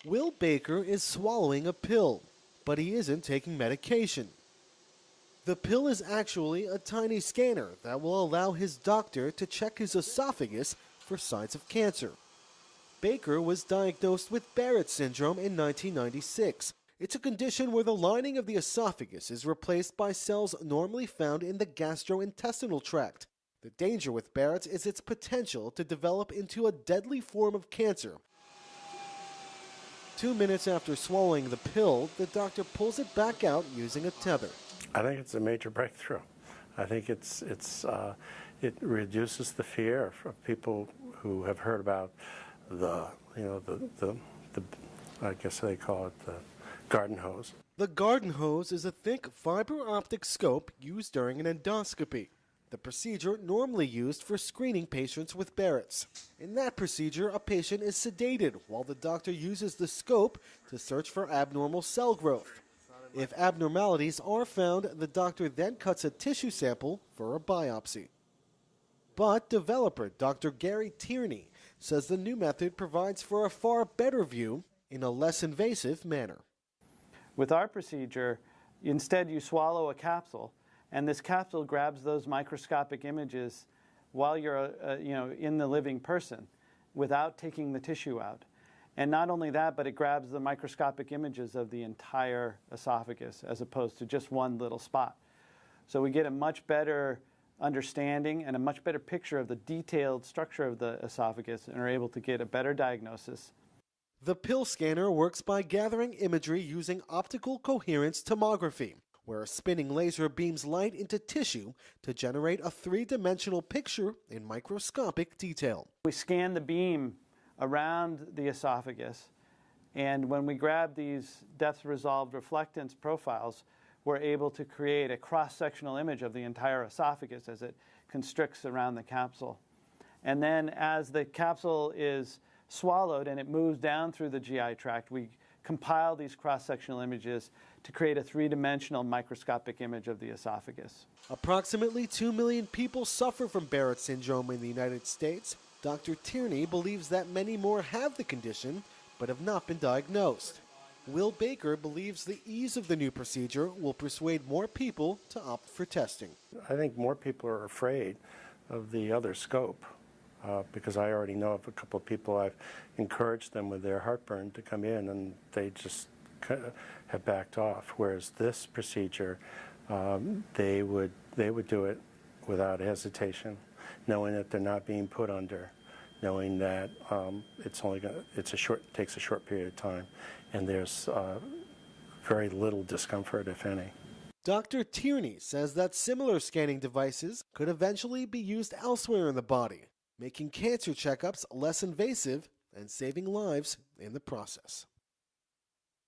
Will Baker is swallowing a pill, but he isn't taking medication. The pill is actually a tiny scanner that will allow his doctor to check his esophagus for signs of cancer. Baker was diagnosed with Barrett's syndrome in 1996. It's a condition where the lining of the esophagus is replaced by cells normally found in the gastrointestinal tract. The danger with Barrett's is its potential to develop into a deadly form of cancer. 2 minutes after swallowing the pill, the doctor pulls it back out using a tether. I think it's a major breakthrough. I think it reduces the fear of people who have heard about the I guess they call it the garden hose. The garden hose is a thick fiber optic scope used during an endoscopy, the procedure normally used for screening patients with Barrett's. In that procedure, a patient is sedated while the doctor uses the scope to search for abnormal cell growth. If abnormalities are found, the doctor then cuts a tissue sample for a biopsy. But developer Dr. Gary Tierney says the new method provides for a far better view in a less invasive manner. With our procedure, instead you swallow a capsule, and this capsule grabs those microscopic images while you're in the living person without taking the tissue out. And not only that, but it grabs the microscopic images of the entire esophagus as opposed to just one little spot. So we get a much better understanding and a much better picture of the detailed structure of the esophagus and are able to get a better diagnosis. The pill scanner works by gathering imagery using optical coherence tomography, where a spinning laser beams light into tissue to generate a three-dimensional picture in microscopic detail. We scan the beam around the esophagus, and when we grab these depth-resolved reflectance profiles, we're able to create a cross-sectional image of the entire esophagus as it constricts around the capsule. And then as the capsule is swallowed and it moves down through the GI tract, we compile these cross-sectional images to create a three-dimensional microscopic image of the esophagus. Approximately 2 million people suffer from Barrett's syndrome in the United States. Dr. Tierney believes that many more have the condition but have not been diagnosed. Will Baker believes the ease of the new procedure will persuade more people to opt for testing. I think more people are afraid of the other scope because I already know of a couple of people. I've encouraged them with their heartburn to come in and they just have backed off, whereas this procedure they would do it without hesitation, knowing that they're not being put under, knowing that it takes a short period of time, and there's very little discomfort, if any. Dr. Tierney says that similar scanning devices could eventually be used elsewhere in the body, making cancer checkups less invasive and saving lives in the process.